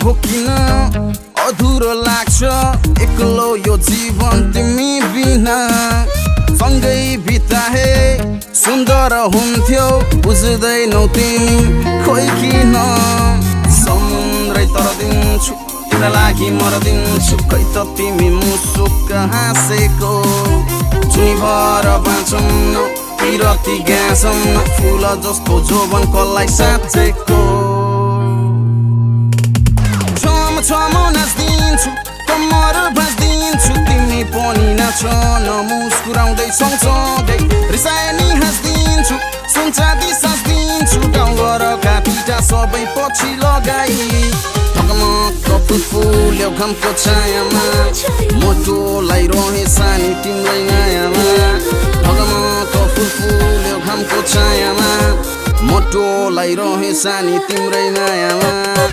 हो किन अधुरो लाग्छ एक्लो यो जीवन तिमी बिना सँगै बिताए सुन्दर हुन्थ्यो बुझ्दैनौ तिमी खोइ किन समुद्रै तरदिन्छु तिम्रो लागि मर्दिन्छु खै त तिमी मुसुक हाँसेको जुनी भर बाँचौँ न पिरती गाँसौँ न फुल जस्तो जोबन कसलाई साँचेको छम नाच्दिन्छु कम्मर भाँच्दिन्छु तिमी पनि नाच न मुस्कुराउँदै सँगसँगै रिसाए नि हाँस्दिन्छु सुनचाँदी साँच्दिन्छु गाउँघर काटिटा सबै पछि लगाई ढकमक्क फुल्यो घामको छायामा मोटोलाई रहे सानी तिम्रै मायामा ढकमक्क फुल्यो घामको छायामा मोटोलाई रहे सानी तिम्रै मायामा